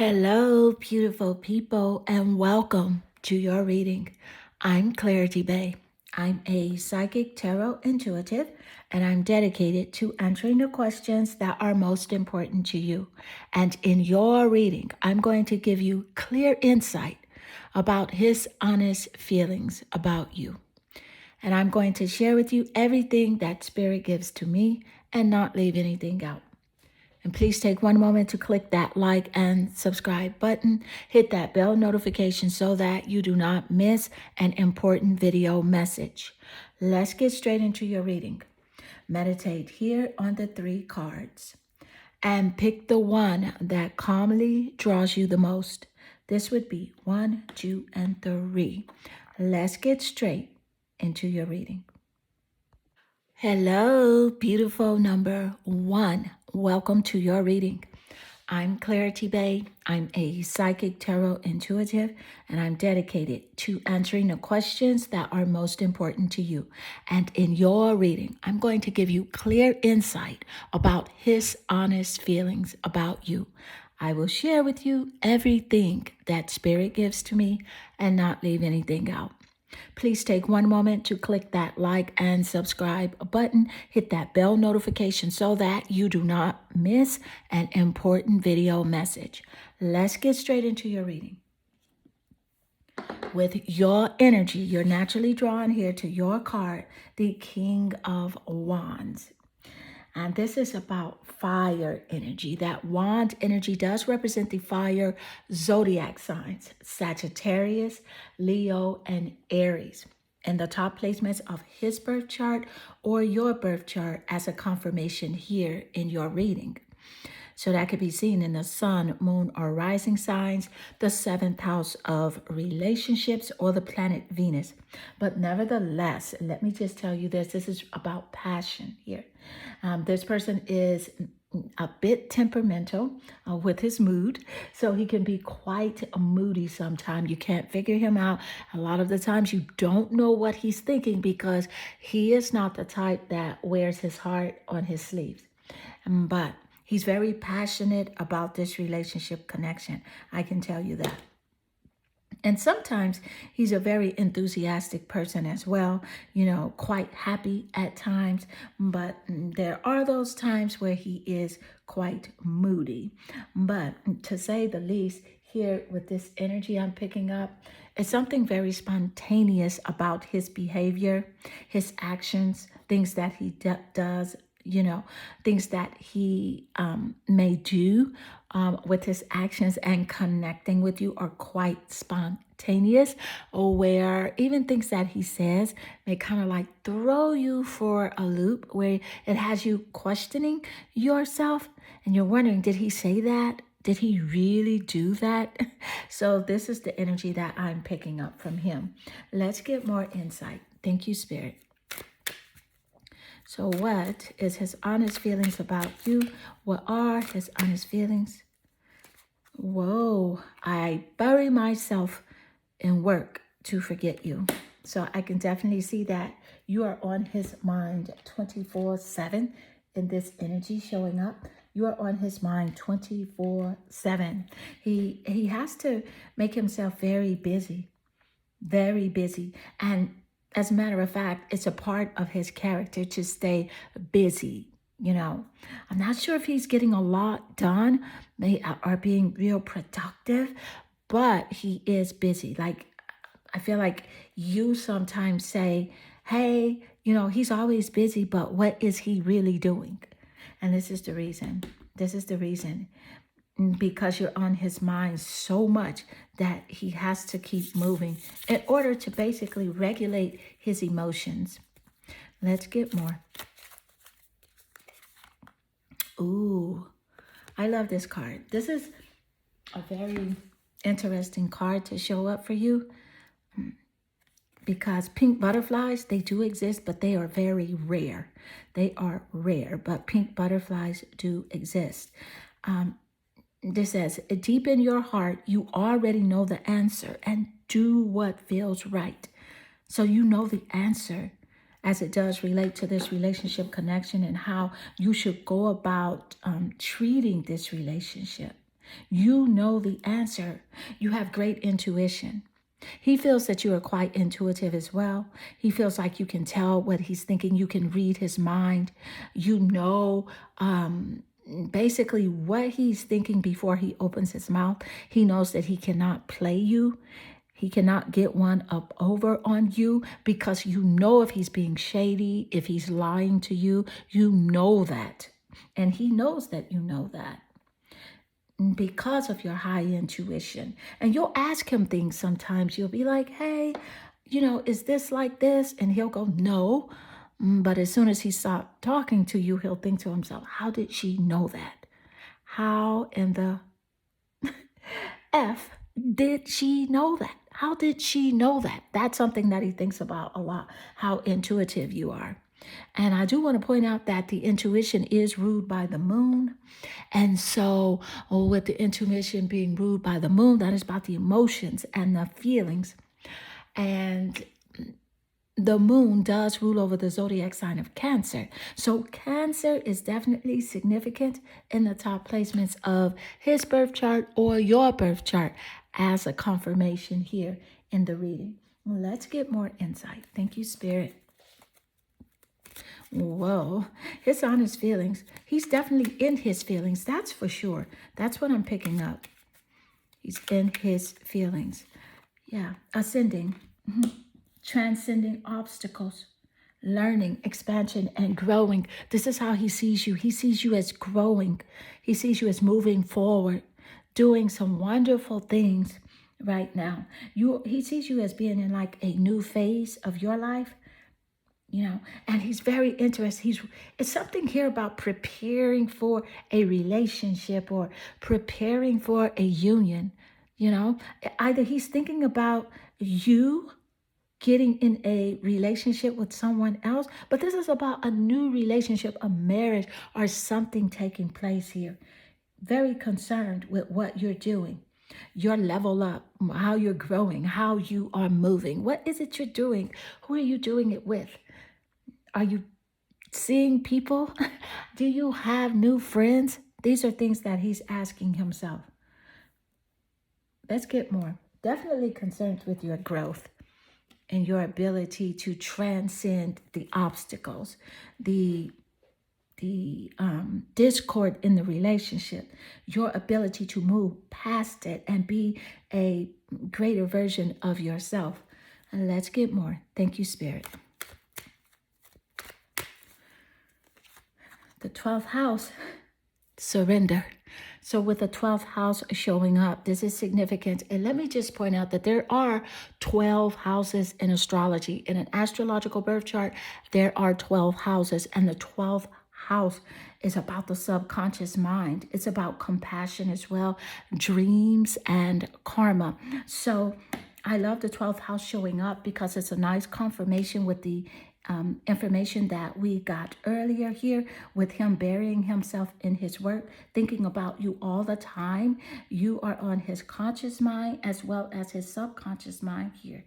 Hello, beautiful people, and welcome to your reading. I'm Clarity Bay. I'm a psychic tarot intuitive, and I'm dedicated to answering the questions that are most important to you. And in your reading, I'm going to give you clear insight about his honest feelings about you. And I'm going to share with you everything that Spirit gives to me and not leave anything out. And please take one moment to click that like and subscribe button. Hit that bell notification so that you do not miss an important video message. Let's get straight into your reading. Meditate here on the 3 cards and pick the one that calmly draws you the most. This would be 1, 2, and 3. Let's get straight into your reading. Hello, beautiful number 1. Welcome to your reading. I'm Clarity Bay. I'm a psychic tarot intuitive, and I'm dedicated to answering the questions that are most important to you. And in your reading, I'm going to give you clear insight about his honest feelings about you. I will share with you everything that Spirit gives to me and not leave anything out. Please take one moment to click that like and subscribe button. Hit that bell notification so that you do not miss an important video message. Let's get straight into your reading. With your energy, you're naturally drawn here to your card, the King of Wands. And this is about fire energy. That wand energy does represent the fire zodiac signs, Sagittarius, Leo, and Aries. And the top placements of his birth chart or your birth chart as a confirmation here in your reading. So that could be seen in the sun, moon, or rising signs, the 7th house of relationships, or the planet Venus. But nevertheless, let me just tell you this. This is about passion here. This person is a bit temperamental with his mood. So he can be quite moody sometimes. You can't figure him out. A lot of the times you don't know what he's thinking because he is not the type that wears his heart on his sleeves. But he's very passionate about this relationship connection. I can tell you that. And sometimes he's a very enthusiastic person as well, quite happy at times. But there are those times where he is quite moody. But to say the least, here with this energy I'm picking up, it's something very spontaneous about his behavior, his actions, things that he does, things that he may do with his actions and connecting with you are quite spontaneous, or where even things that he says may kind of like throw you for a loop, where it has you questioning yourself and you're wondering, did he say that? Did he really do that? So this is the energy that I'm picking up from him. Let's get more insight. Thank you, Spirit. So what is his honest feelings about you? What are his honest feelings? Whoa, I bury myself in work to forget you. So I can definitely see that you are on his mind 24/7 in this energy showing up. You are on his mind 24/7. He has to make himself very busy. Very busy. And as a matter of fact, it's a part of his character to stay busy. I'm not sure if he's getting a lot done or being real productive, but he is busy. Like, I feel like you sometimes say, hey, he's always busy, but what is he really doing? And this is the reason. This is the reason. Because you're on his mind so much that he has to keep moving in order to basically regulate his emotions. Let's get more. Ooh, I love this card. This is a very interesting card to show up for you because pink butterflies, they do exist, but they are very rare. They are rare, but pink butterflies do exist. This says, deep in your heart, you already know the answer and do what feels right. So you know the answer as it does relate to this relationship connection and how you should go about treating this relationship. You know the answer. You have great intuition. He feels that you are quite intuitive as well. He feels like you can tell what he's thinking. You can read his mind. You know, basically what he's thinking before he opens his mouth. He knows that he cannot play you. He cannot get one up over on you because you know if he's being shady, if he's lying to you, you know that. And he knows that you know that because of your high intuition. And you'll ask him things sometimes. You'll be like, hey, is this like this? And he'll go, no. But as soon as he stops talking to you, he'll think to himself, how did she know that? How in the F did she know that? How did she know that? That's something that he thinks about a lot, how intuitive you are. And I do want to point out that the intuition is ruled by the moon. And so with the intuition being ruled by the moon, that is about the emotions and the feelings. And the moon does rule over the zodiac sign of Cancer. So Cancer is definitely significant in the top placements of his birth chart or your birth chart as a confirmation here in the reading. Let's get more insight. Thank you, Spirit. Whoa, his honest feelings. He's definitely in his feelings. That's for sure. That's what I'm picking up. He's in his feelings. Yeah, ascending. Transcending obstacles, learning, expansion, and growing. This is how he sees you. He sees you as growing. He sees you as moving forward, doing some wonderful things right now. He sees you as being in like a new phase of your life, and he's very interested. It's something here about preparing for a relationship or preparing for a union, Either he's thinking about you getting in a relationship with someone else, but this is about a new relationship, a marriage, or something taking place here. Very concerned with what you're doing, your level up, how you're growing, how you are moving. What is it you're doing? Who are you doing it with? Are you seeing people? Do you have new friends? These are things that he's asking himself. Let's get more. Definitely concerned with your growth and your ability to transcend the obstacles, the discord in the relationship, your ability to move past it and be a greater version of yourself. And let's get more. Thank you, Spirit. The 12th house, surrender. So with the 12th house showing up, this is significant. And let me just point out that there are 12 houses in astrology. In an astrological birth chart, there are 12 houses. And the 12th house is about the subconscious mind. It's about compassion as well, dreams and karma. So I love the 12th house showing up because it's a nice confirmation with the information that we got earlier here with him burying himself in his work, thinking about you all the time. You are on his conscious mind as well as his subconscious mind here.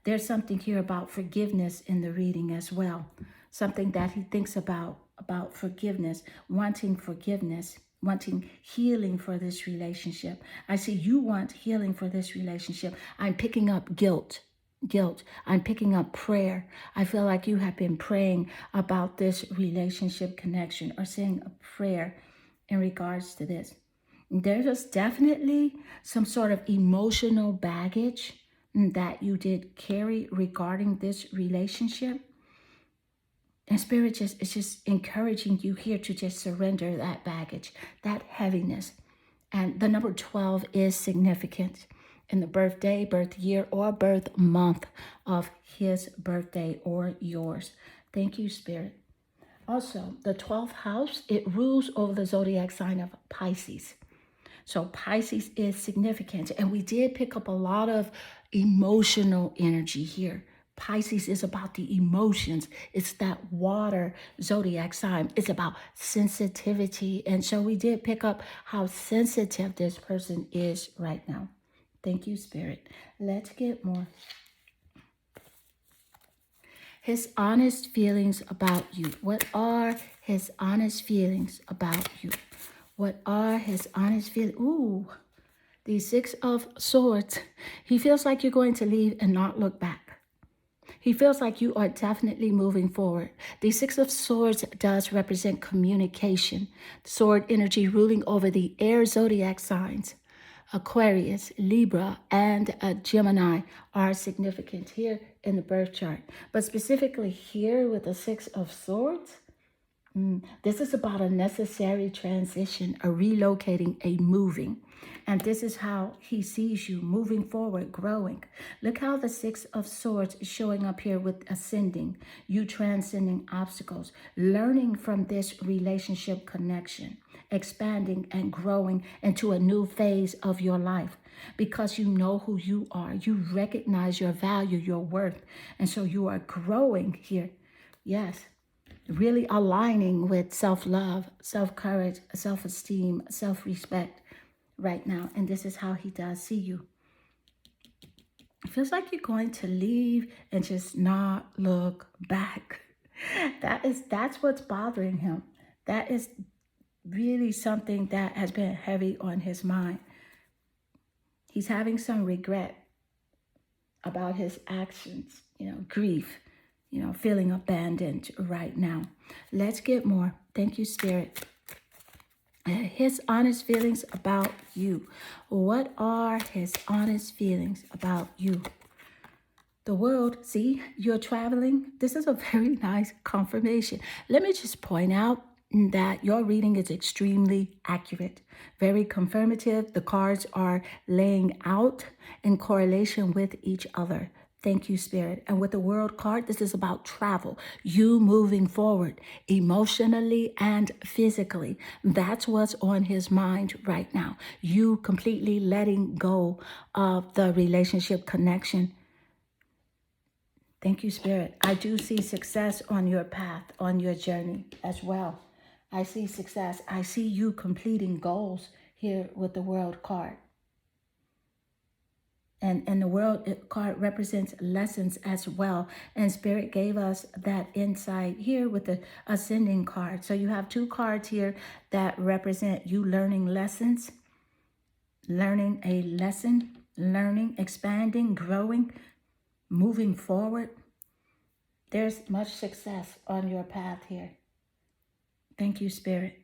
There's something here about forgiveness in the reading as well. Something that he thinks about forgiveness, wanting healing for this relationship. I see you want healing for this relationship. I'm picking up guilt. I'm picking up prayer. I feel like you have been praying about this relationship connection or saying a prayer in regards to this. There's definitely some sort of emotional baggage that you did carry regarding this relationship. And Spirit is just encouraging you here to just surrender that baggage, that heaviness. And the number 12 is significant in the birthday, birth year, or birth month of his birthday or yours. Thank you, Spirit. Also, the 12th house, it rules over the zodiac sign of Pisces. So Pisces is significant. And we did pick up a lot of emotional energy here. Pisces is about the emotions. It's that water zodiac sign. It's about sensitivity. And so we did pick up how sensitive this person is right now. Thank you, Spirit. Let's get more. His honest feelings about you. What are his honest feelings about you? What are his honest feelings? Ooh, the Six of Swords. He feels like you're going to leave and not look back. He feels like you are definitely moving forward. The Six of Swords does represent communication. Sword energy ruling over the air zodiac signs. Aquarius, Libra, and Gemini are significant here in the birth chart. But specifically here with the Six of Swords, this is about a necessary transition, a relocating, a moving. And this is how he sees you moving forward, growing. Look how the Six of Swords is showing up here with ascending, you transcending obstacles, learning from this relationship connection, expanding and growing into a new phase of your life because you know who you are. You recognize your value, your worth. And so you are growing here. Yes, really aligning with self-love, self-courage, self-esteem, self-respect right now. And this is how he does see you. It feels like you're going to leave and just not look back. That's what's bothering him. That is really something that has been heavy on his mind. He's having some regret about his actions, grief, feeling abandoned right now. Let's get more. Thank you, Spirit. His honest feelings about you. What are his honest feelings about you? The world, see, you're traveling. This is a very nice confirmation. Let me just point out that your reading is extremely accurate, very confirmative. The cards are laying out in correlation with each other. Thank you, Spirit. And with the World card, this is about travel, you moving forward emotionally and physically. That's what's on his mind right now. You completely letting go of the relationship connection. Thank you, Spirit. I do see success on your path, on your journey as well. I see success. I see you completing goals here with the World card. And the World card represents lessons as well. And Spirit gave us that insight here with the Ascending card. So you have two cards here that represent you learning lessons, learning a lesson, learning, expanding, growing, moving forward. There's much success on your path here. Thank you, Spirit.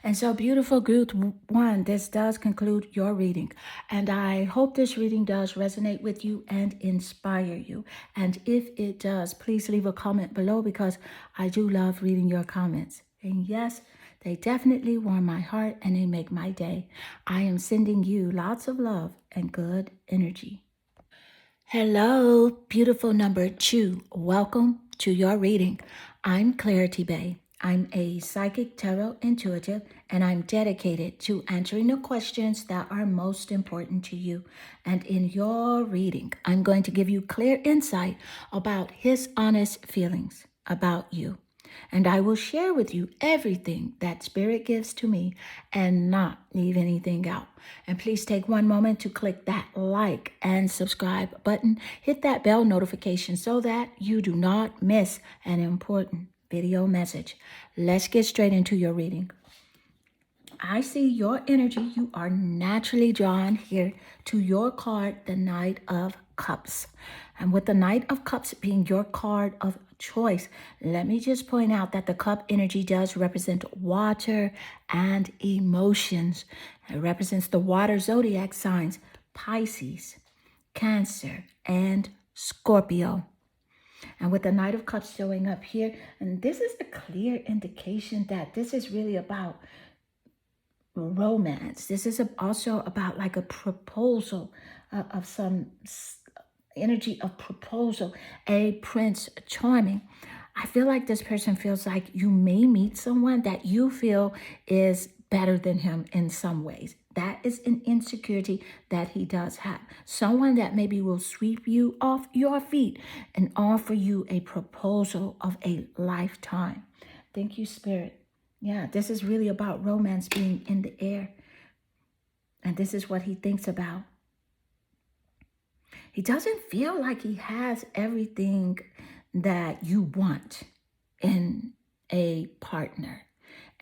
And so, beautiful group one, this does conclude your reading. And I hope this reading does resonate with you and inspire you. And if it does, please leave a comment below because I do love reading your comments. And yes, they definitely warm my heart and they make my day. I am sending you lots of love and good energy. Hello, beautiful number 2. Welcome to your reading. I'm Clarity Bay. I'm a psychic tarot intuitive, and I'm dedicated to answering the questions that are most important to you. And in your reading, I'm going to give you clear insight about his honest feelings about you. And I will share with you everything that Spirit gives to me and not leave anything out. And please take one moment to click that like and subscribe button. Hit that bell notification so that you do not miss an important video message. Let's get straight into your reading. I see your energy. You are naturally drawn here to your card, the Knight of Cups. And with the Knight of Cups being your card of choice, let me just point out that the cup energy does represent water and emotions. It represents the water zodiac signs, Pisces, Cancer, and Scorpio. And with the Knight of Cups showing up here, and this is a clear indication that this is really about romance. This is also about like a proposal of some energy of proposal, a Prince Charming. I feel like this person feels like you may meet someone that you feel is better than him in some ways. That is an insecurity that he does have. Someone that maybe will sweep you off your feet and offer you a proposal of a lifetime. Thank you, Spirit. Yeah, this is really about romance being in the air. And this is what he thinks about. He doesn't feel like he has everything that you want in a partner.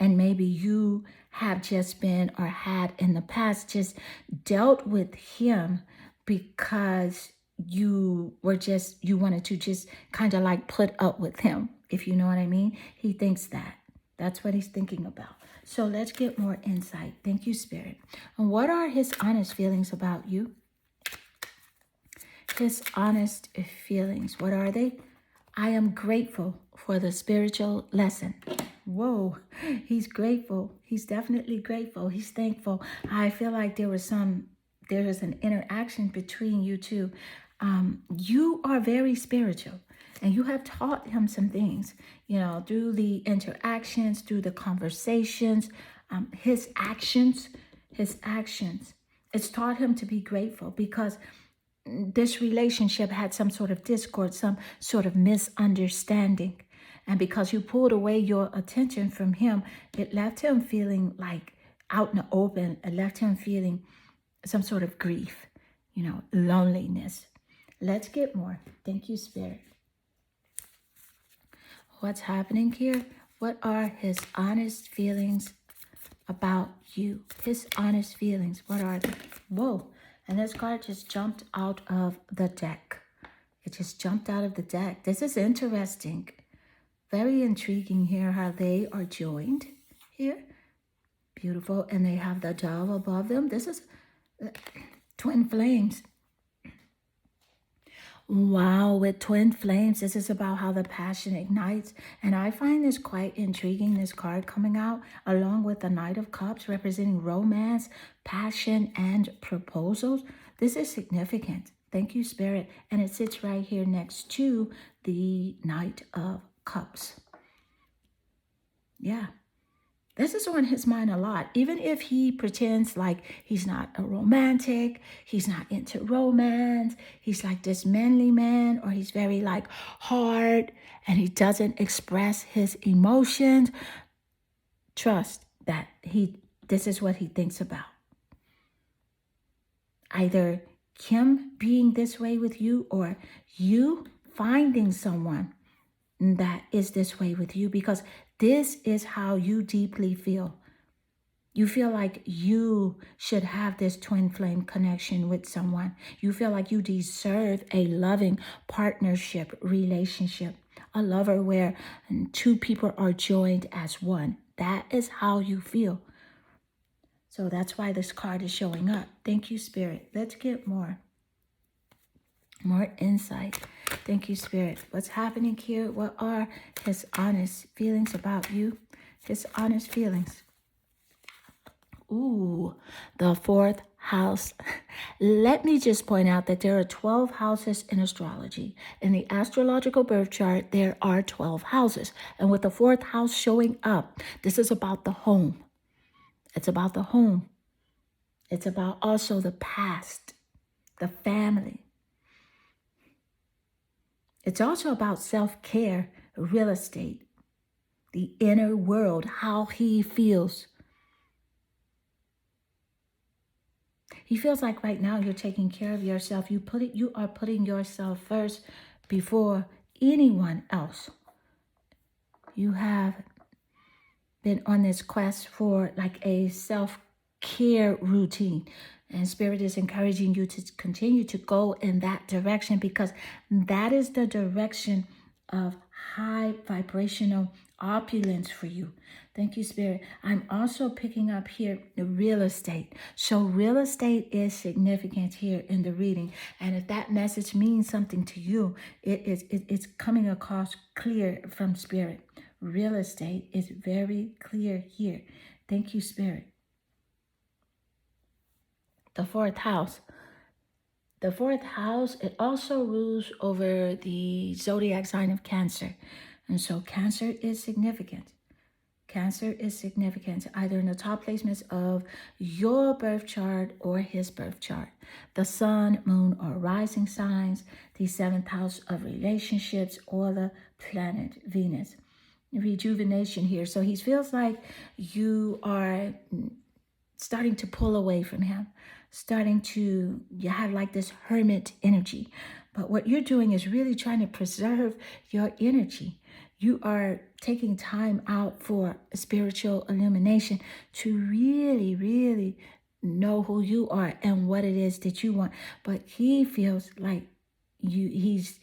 And maybe you have just been or had in the past just dealt with him because you wanted to just kind of like put up with him, if you know what I mean. He thinks that. That's what he's thinking about. So let's get more insight. Thank you, Spirit. And what are his honest feelings about you? His honest feelings. What are they? I am grateful for the spiritual lesson. Whoa, he's grateful. He's definitely grateful. He's thankful. I feel like there is an interaction between you two. You are very spiritual, and you have taught him some things, through the interactions, through the conversations, his actions. It's taught him to be grateful because this relationship had some sort of discord, some sort of misunderstanding. And because you pulled away your attention from him, it left him feeling like out in the open. It left him feeling some sort of grief, loneliness. Let's get more. Thank you, Spirit. What's happening here? What are his honest feelings about you? His honest feelings. What are they? Whoa. And this card just jumped out of the deck. It just jumped out of the deck. This is interesting. Very intriguing here how they are joined here. Beautiful. And they have the dove above them. This is twin flames. Wow, with twin flames, this is about how the passion ignites. And I find this quite intriguing, this card coming out, along with the Knight of Cups, representing romance, passion, and proposals. This is significant. Thank you, Spirit. And it sits right here next to the Knight of Cups. Yeah. This is on his mind a lot. Even if he pretends like he's not a romantic, he's not into romance, he's like this manly man, or he's very like hard and he doesn't express his emotions, trust that this is what he thinks about. Either him being this way with you or you finding someone that is this way with you, because this is how you deeply feel. You feel like you should have this twin flame connection with someone. You feel like you deserve a loving partnership relationship, a lover where two people are joined as one. That is how you feel. So that's why this card is showing up. Thank you, Spirit. Let's get more insight. Thank you, Spirit. What's happening here? What are his honest feelings about you? His honest feelings. Ooh, the fourth house. Let me just point out that there are 12 houses in astrology. In the astrological birth chart, there are 12 houses. And with the fourth house showing up, this is about the home. It's about the home. It's about also the past, the family. It's also about self-care, real estate, the inner world, how he feels. He feels like right now you're taking care of yourself. You are putting yourself first before anyone else. You have been on this quest for like a self-care routine. And Spirit is encouraging you to continue to go in that direction, because that is the direction of high vibrational opulence for you. Thank you, Spirit. I'm also picking up here the real estate. So real estate is significant here in the reading. And if that message means something to you, it's coming across clear from Spirit. Real estate is very clear here. Thank you, Spirit. The fourth house. The fourth house, it also rules over the zodiac sign of Cancer. And so Cancer is significant. Cancer is significant, either in the top placements of your birth chart or his birth chart. The sun, moon, or rising signs, the seventh house of relationships, or the planet Venus. Rejuvenation here. So he feels like you are starting to pull away from him, you have like this hermit energy. But what you're doing is really trying to preserve your energy. You are taking time out for spiritual illumination to really, really know who you are and what it is that you want. But he feels like he's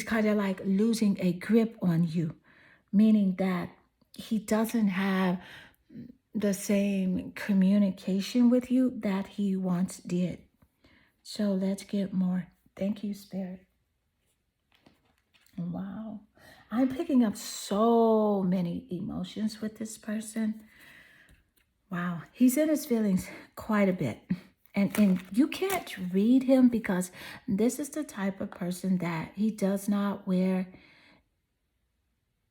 kind of like losing a grip on you, meaning that he doesn't have the same communication with you that he once did. So let's get more. Thank you, Spirit. Wow. I'm picking up so many emotions with this person. Wow. He's in his feelings quite a bit. And you can't read him because this is the type of person that he does not wear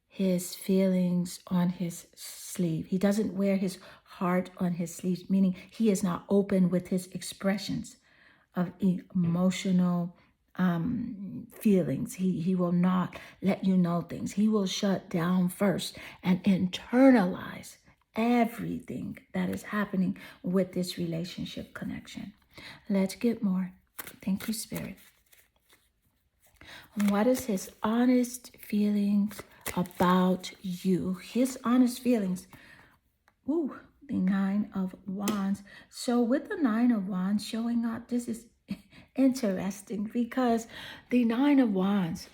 his feelings on his sleeve. He doesn't wear his heart on his sleeve, meaning he is not open with his expressions of emotional feelings. He will not let you know things. He will shut down first and internalize everything that is happening with this relationship connection. Let's get more. Thank you, Spirit. What is his honest feelings about you? His honest feelings. Ooh, the Nine of Wands. So with the Nine of Wands showing up, this is interesting because the Nine of Wands,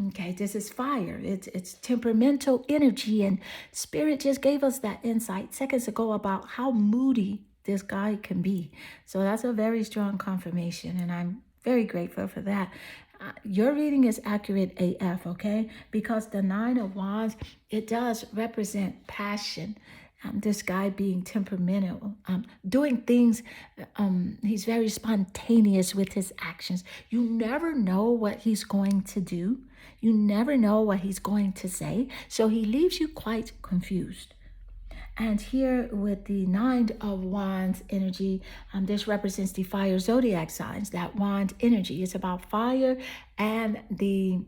okay, this is fire. It's temperamental energy, and Spirit just gave us that insight seconds ago about how moody this guy can be. So that's a very strong confirmation, and I'm very grateful for that. Your reading is accurate AF, okay? Because the Nine of Wands, it does represent passion. This guy being temperamental, doing things, he's very spontaneous with his actions. You never know what he's going to do. You never know what he's going to say. So he leaves you quite confused. And here with the Nine of Wands energy, this represents the fire zodiac signs. That wand energy is about fire and the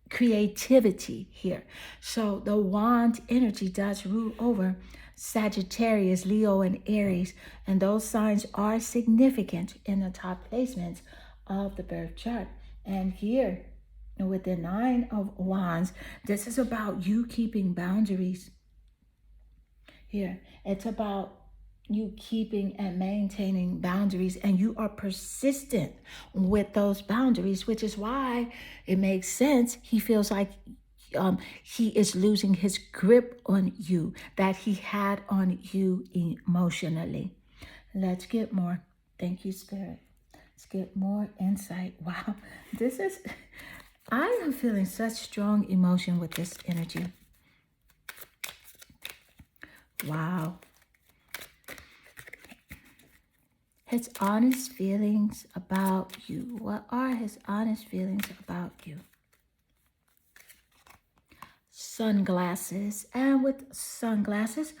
creativity here. So the wand energy does rule over Sagittarius, Leo, and Aries. And those signs are significant in the top placements of the birth chart. And here with the Nine of Wands, this is about you keeping boundaries. Here, it's about you keeping and maintaining boundaries, and you are persistent with those boundaries, which is why it makes sense. He feels like he is losing his grip on you that he had on you emotionally. Let's get more. Thank you, Spirit. Let's get more insight. Wow, this is, I am feeling such strong emotion with this energy. Wow. His honest feelings about you. What are his honest feelings about you? Sunglasses. And with sunglasses,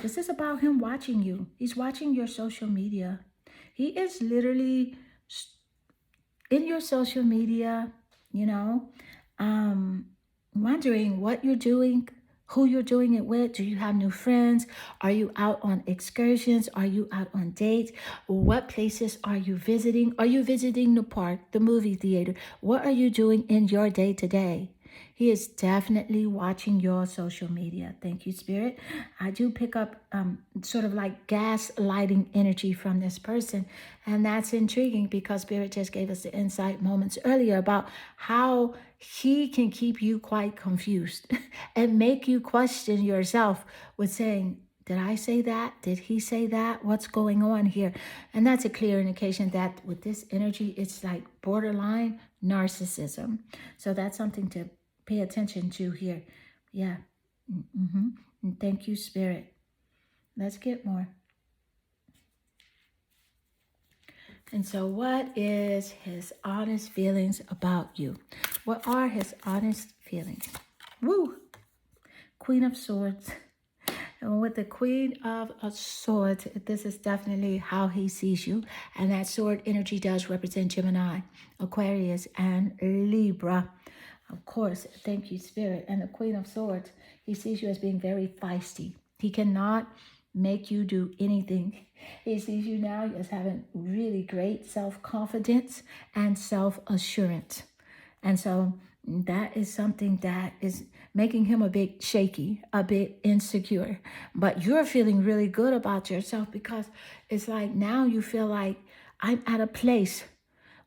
this is about him watching you. He's watching your social media. He is literally in your social media, wondering what you're doing, who you're doing it with. Do you have new friends? Are you out on excursions? Are you out on dates? What places are you visiting? Are you visiting the park, the movie theater? What are you doing in your day to day? He is definitely watching your social media. Thank you, Spirit. I do pick up sort of like gaslighting energy from this person. And that's intriguing because Spirit just gave us the insight moments earlier about how he can keep you quite confused and make you question yourself with saying, did I say that? Did he say that? What's going on here? And that's a clear indication that with this energy, it's like borderline narcissism. So that's something to pay attention to here. Yeah. And thank you, Spirit. Let's get more. And so what is his honest feelings about you? What are his honest feelings? Woo! Queen of Swords. And with the Queen of Swords, this is definitely how he sees you. And that sword energy does represent Gemini, Aquarius, and Libra. Of course, thank you, Spirit. And the Queen of Swords, he sees you as being very feisty. He cannot make you do anything. He sees you now as having really great self-confidence and self-assurance. And so that is something that is making him a bit shaky, a bit insecure. But you're feeling really good about yourself because it's like now you feel like I'm at a place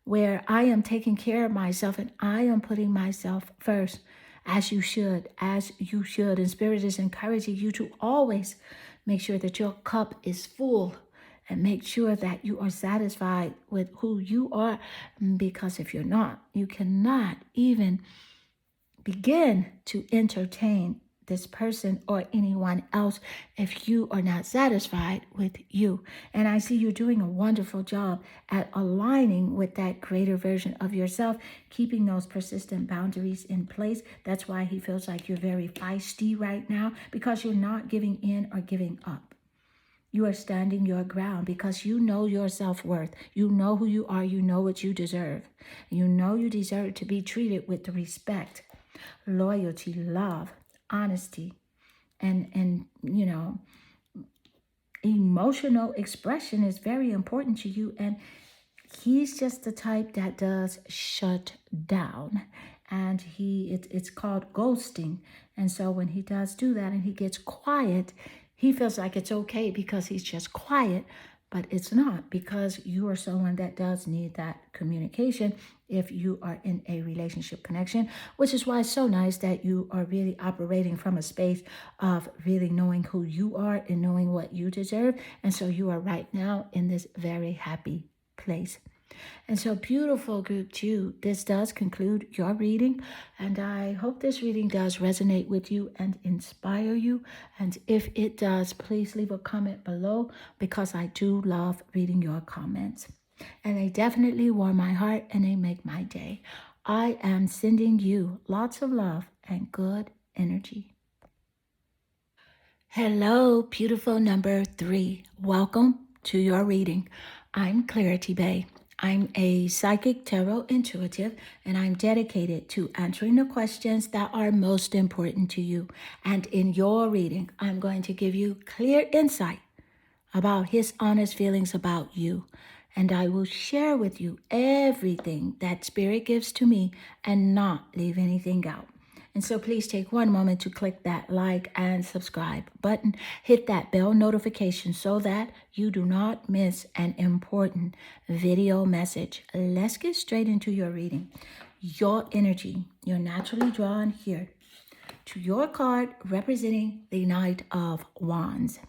where I am taking care of myself and I am putting myself first, as you should, as you should. And Spirit is encouraging you to always make sure that your cup is full and make sure that you are satisfied with who you are. Because if you're not, you cannot even begin to entertain this person or anyone else if you are not satisfied with you. And I see you're doing a wonderful job at aligning with that greater version of yourself, keeping those persistent boundaries in place. That's why he feels like you're very feisty right now, because you're not giving in or giving up. You are standing your ground because you know your self-worth. You know who you are. You know what you deserve. You know you deserve to be treated with respect, loyalty, love, honesty, and emotional expression is very important to you. And he's just the type that does shut down, and it's called ghosting. And so when he does do that and he gets quiet, he feels like it's okay because he's just quiet. But it's not, because you are someone that does need that communication if you are in a relationship connection, which is why it's so nice that you are really operating from a space of really knowing who you are and knowing what you deserve. And so you are right now in this very happy place. And so, beautiful group 2, this does conclude your reading. And I hope this reading does resonate with you and inspire you. And if it does, please leave a comment below, because I do love reading your comments. And they definitely warm my heart and they make my day. I am sending you lots of love and good energy. Hello, beautiful number 3. Welcome to your reading. I'm Clarity Bay. I'm a psychic tarot intuitive, and I'm dedicated to answering the questions that are most important to you. And in your reading, I'm going to give you clear insight about his honest feelings about you. And I will share with you everything that Spirit gives to me and not leave anything out. And so please take one moment to click that like and subscribe button. Hit that bell notification so that you do not miss an important video message. Let's get straight into your reading. Your energy, you're naturally drawn here to your card representing the Knight of Wands.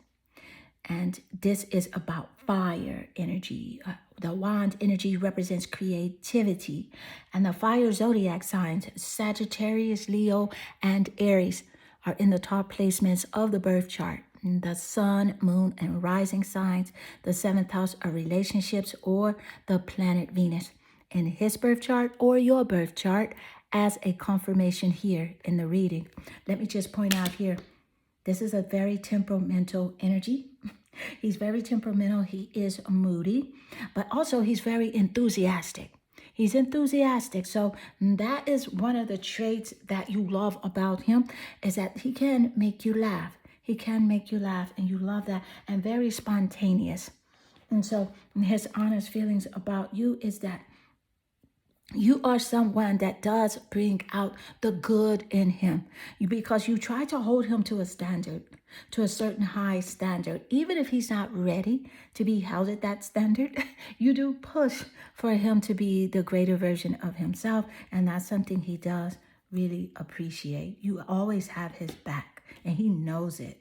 And this is about fire energy. The wand energy represents creativity. And the fire zodiac signs, Sagittarius, Leo, and Aries, are in the top placements of the birth chart. The sun, moon, and rising signs, the 7th house are relationships, or the planet Venus in his birth chart or your birth chart, as a confirmation here in the reading. Let me just point out here, this is a very temperamental energy. He's very temperamental. He is moody, but also he's very enthusiastic. He's enthusiastic. So that is one of the traits that you love about him, is that he can make you laugh. He can make you laugh, and you love that, and very spontaneous. And so his honest feelings about you is that you are someone that does bring out the good in him, because you try to hold him to a standard, to a certain high standard. Even if he's not ready to be held at that standard, you do push for him to be the greater version of himself. And that's something he does really appreciate. You always have his back, and he knows it.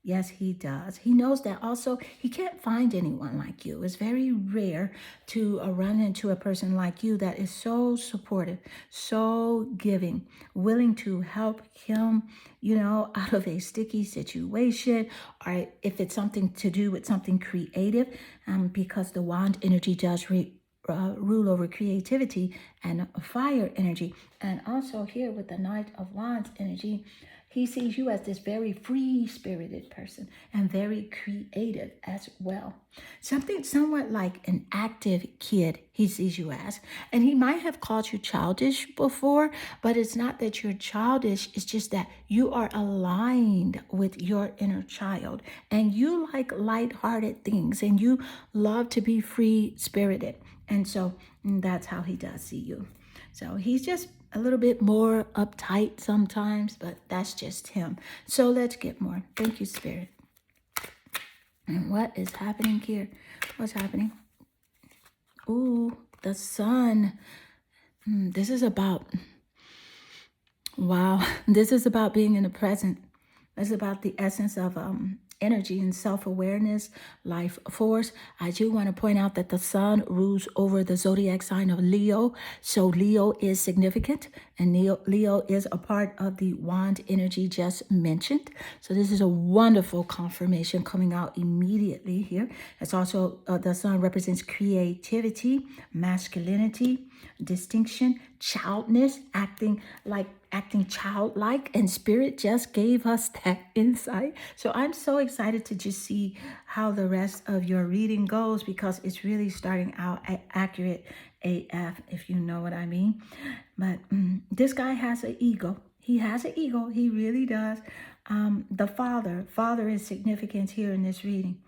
Yes, he does. He knows that also he can't find anyone like you. It's very rare to run into a person like you that is so supportive, so giving, willing to help him, out of a sticky situation, or if it's something to do with something creative, because the wand energy does rule over creativity and fire energy. And also here with the Knight of Wands energy, he sees you as this very free-spirited person and very creative as well. Something somewhat like an active kid he sees you as. And he might have called you childish before, but it's not that you're childish. It's just that you are aligned with your inner child. And you like lighthearted things, and you love to be free-spirited. And so that's how he does see you. So he's just a little bit more uptight sometimes, but that's just him. So let's get more. Thank you, Spirit. And what is happening here? What's happening? Ooh, the sun. This is about, wow, this is about being in the present. It's about the essence of energy and self-awareness, life force. I do want to point out that the sun rules over the zodiac sign of Leo. So Leo is significant, and Leo is a part of the wand energy just mentioned. So this is a wonderful confirmation coming out immediately here. It's also, the sun represents creativity, masculinity, distinction, childness, acting childlike, and Spirit just gave us that insight. So I'm so excited to just see how the rest of your reading goes, because it's really starting out accurate AF, if you know what I mean. But this guy has an ego. He has an ego. He really does. The father is significant here in this reading.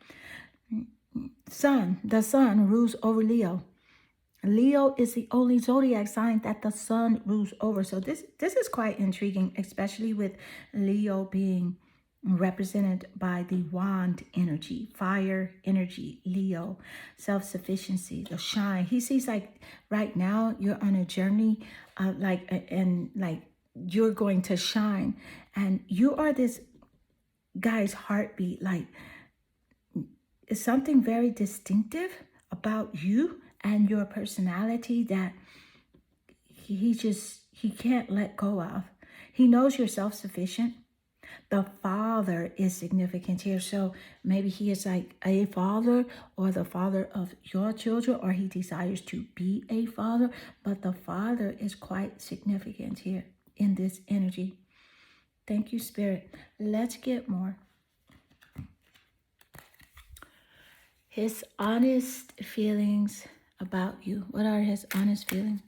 The sun rules over Leo. Leo is the only zodiac sign that the sun rules over. So this is quite intriguing, especially with Leo being represented by the wand energy, fire energy, Leo, self-sufficiency, the shine. He sees like right now you're on a journey, like you're going to shine, and you are this guy's heartbeat. Like, it's something very distinctive about you and your personality that he can't let go of. He knows you're self-sufficient. The father is significant here. So maybe he is like a father, or the father of your children, or he desires to be a father. But the father is quite significant here in this energy. Thank you, Spirit. Let's get more. His honest feelings about you. What are his honest feelings?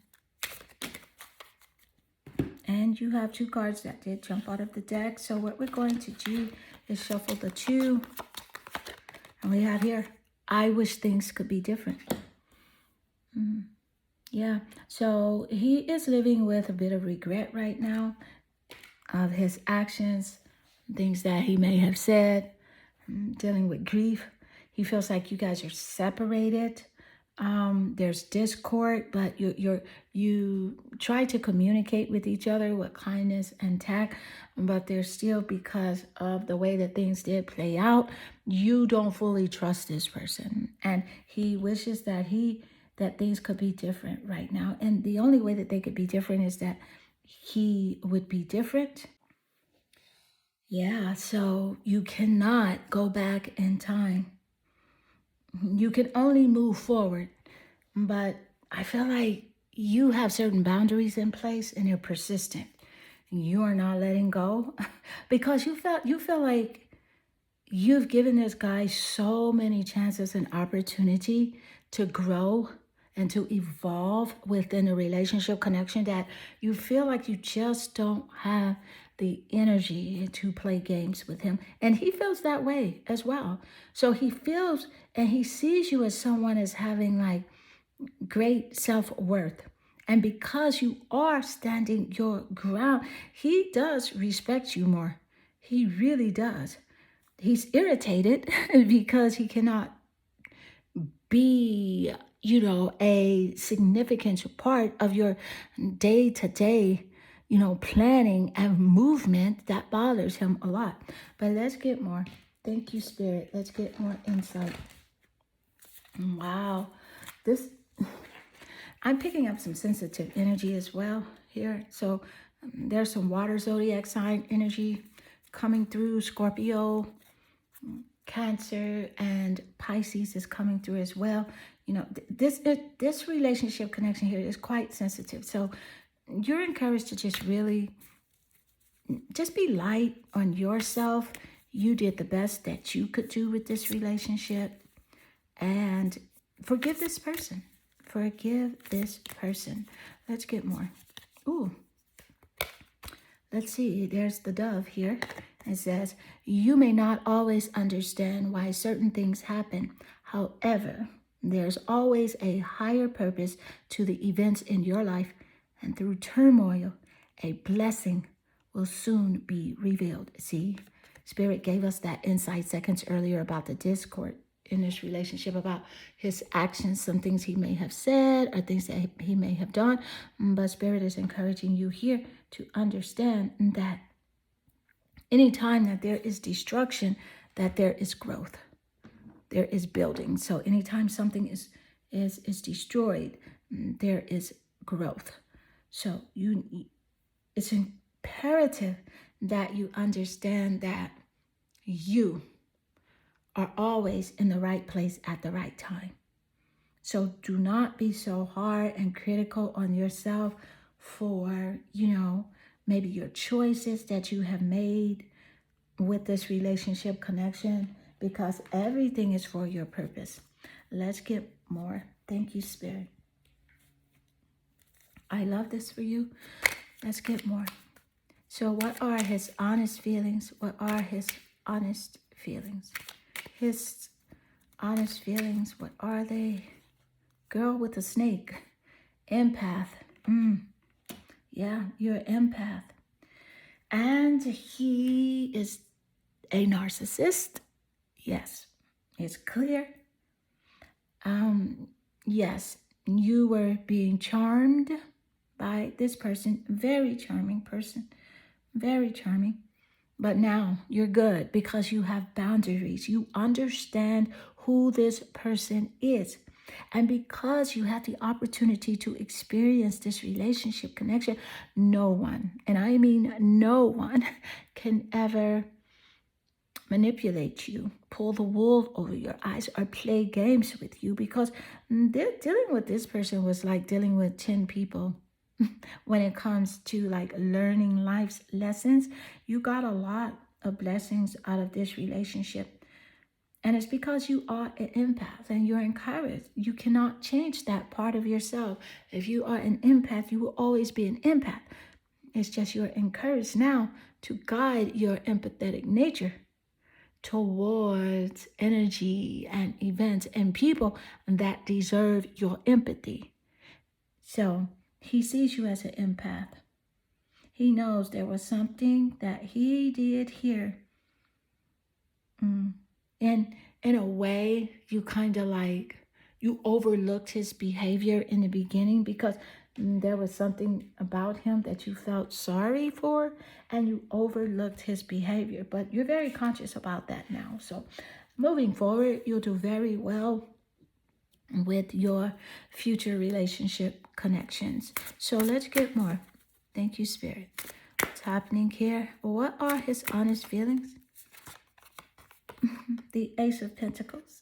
And you have two cards that did jump out of the deck. So what we're going to do is shuffle the two. And we have here, I wish things could be different. Yeah, so he is living with a bit of regret right now of his actions, things that he may have said, dealing with grief. He feels like you guys are separated. There's discord, but you try to communicate with each other with kindness and tact, but there's still, because of the way that things did play out, you don't fully trust this person, and he wishes that things could be different right now. And the only way that they could be different is that he would be different. Yeah, so you cannot go back in time. You can only move forward, but I feel like you have certain boundaries in place and they're persistent. You are not letting go because you feel like you've given this guy so many chances and opportunity to grow and to evolve within a relationship connection that you feel like you just don't have the energy to play games with him. And he feels that way as well. So he feels and he sees you as someone as having like great self-worth. And because you are standing your ground, he does respect you more. He really does. He's irritated because he cannot be, a significant part of your day-to-day, planning and movement. That bothers him a lot. But let's get more. Thank you, Spirit. Let's get more insight. Wow. I'm picking up some sensitive energy as well here. So there's some water zodiac sign energy coming through. Scorpio, Cancer, and Pisces is coming through as well. This relationship connection here is quite sensitive. So you're encouraged to just really just be light on yourself. You did the best that you could do with this relationship, and forgive this person. Forgive this person. Let's get more. Ooh. Let's see. There's the dove here. It says, you may not always understand why certain things happen. However, there's always a higher purpose to the events in your life, And through turmoil, a blessing will soon be revealed. See, Spirit gave us that insight seconds earlier about the discord in this relationship, about his actions, some things he may have said or things that he may have done. But Spirit is encouraging you here to understand that anytime that there is destruction, that there is growth, there is building. So anytime something is destroyed, there is growth. So it's imperative that you understand that you are always in the right place at the right time. So do not be so hard and critical on yourself for, maybe your choices that you have made with this relationship connection, because everything is for your purpose. Let's get more. Thank you, Spirit. I love this for you. Let's get more. So what are his honest feelings? What are his honest feelings? His honest feelings, what are they? Girl with a snake. Empath. Yeah, you're an empath. And he is a narcissist. Yes, it's clear. Yes, you were being charmed by this person. Very charming person. Very charming. But now you're good because you have boundaries. You understand who this person is. And because you had the opportunity to experience this relationship connection, no one, and I mean no one, can ever manipulate you, pull the wool over your eyes, or play games with you, because dealing with this person was like dealing with 10 people. When it comes to like learning life's lessons, you got a lot of blessings out of this relationship. And it's because you are an empath and you're encouraged. You cannot change that part of yourself. If you are an empath, you will always be an empath. It's just you're encouraged now to guide your empathetic nature towards energy and events and people that deserve your empathy. So he sees you as an empath. He knows there was something that he did here. And in a way, you kind of like, you overlooked his behavior in the beginning because there was something about him that you felt sorry for, and you overlooked his behavior. But you're very conscious about that now. So moving forward, you'll do very well with your future relationship connections. So let's get more. Thank you, Spirit. What's happening here? What are his honest feelings? The Ace of Pentacles.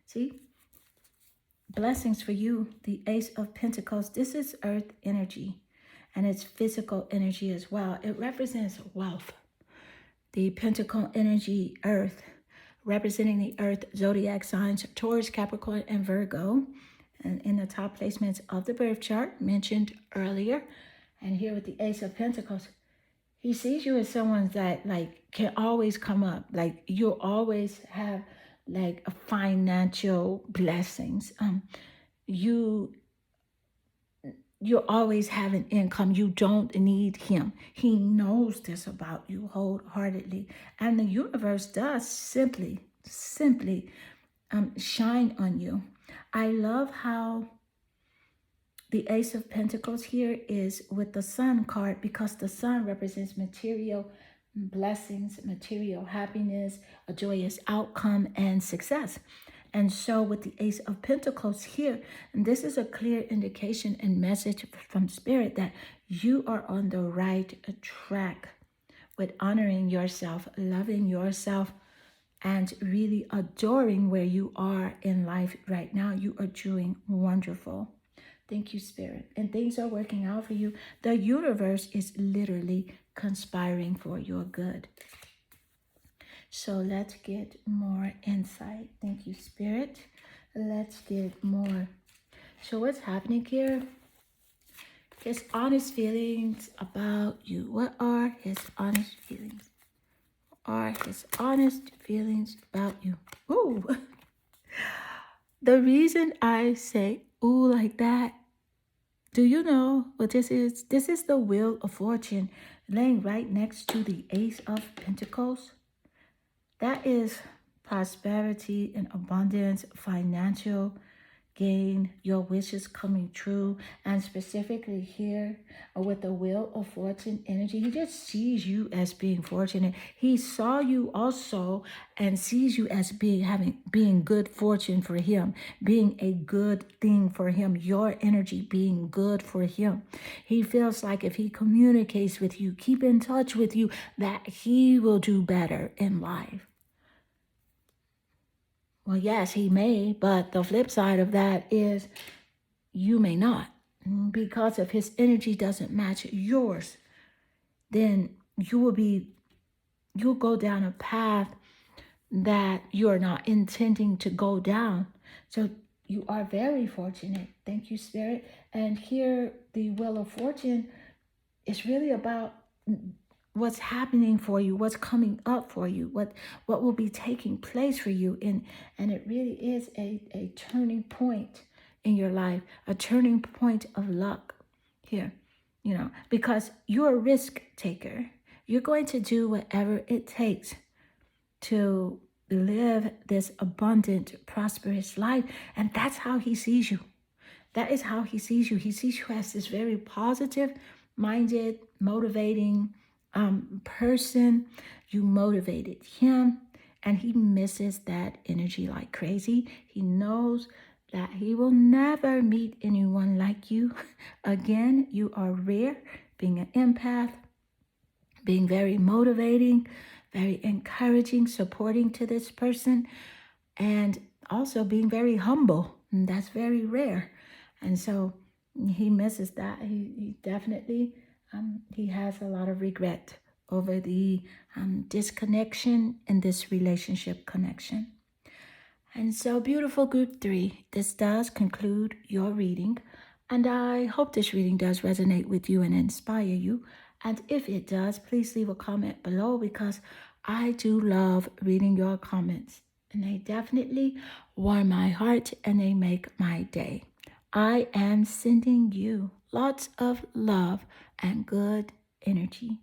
See? Blessings for you. The Ace of Pentacles. This is earth energy, and it's physical energy as well. It represents wealth. The pentacle energy, earth, representing the earth zodiac signs, Taurus, Capricorn, and Virgo. And in the top placements of the birth chart mentioned earlier. And here with the Ace of Pentacles, he sees you as someone that like can always come up. Like you'll always have like a financial blessings. You always have an income. You don't need him. He knows this about you wholeheartedly. And the universe does simply shine on you. I love how the Ace of Pentacles here is with the Sun card, because the Sun represents material blessings, material happiness, a joyous outcome, and success. And so with the Ace of Pentacles here, and this is a clear indication and message from Spirit that you are on the right track with honoring yourself, loving yourself, and really adoring where you are in life right now. You are doing wonderful. Thank you, Spirit. And things are working out for you. The universe is literally conspiring for your good. So let's get more insight. Thank you, Spirit. Let's get more. So what's happening here? His honest feelings about you. What are his honest feelings? What are his honest feelings about you? Ooh. The reason I say ooh like that Do you know what this is? This is the Wheel of Fortune laying right next to the Ace of Pentacles. That is prosperity and abundance, financial gain, your wishes coming true. And specifically here with the Wheel of Fortune energy, he just sees you as being fortunate. He saw you also and sees you as being good fortune for him, being a good thing for him, your energy being good for him. He feels like if he communicates with you, keep in touch with you, that he will do better in life. Well, yes, he may, but the flip side of that is you may not. Because if his energy doesn't match yours, then you'll go down a path that you're not intending to go down. So you are very fortunate. Thank you, Spirit. And here, the Wheel of Fortune is really about what's happening for you, what's coming up for you, what will be taking place for you. And it really is a turning point in your life, a turning point of luck here, because you're a risk taker. You're going to do whatever it takes to live this abundant, prosperous life. And that's how he sees you. That is how he sees you. He sees you as this very positive minded, motivating person. You motivated him, and he misses that energy like crazy. He knows that he will never meet anyone like you again. You are rare, being an empath, being very motivating, very encouraging, supporting to this person, and also being very humble. And that's very rare. And so he misses that. He definitely, he has a lot of regret over the disconnection in this relationship connection. And so, beautiful group 3, this does conclude your reading. And I hope this reading does resonate with you and inspire you. And if it does, please leave a comment below, because I do love reading your comments. And they definitely warm my heart and they make my day. I am sending you lots of love and good energy.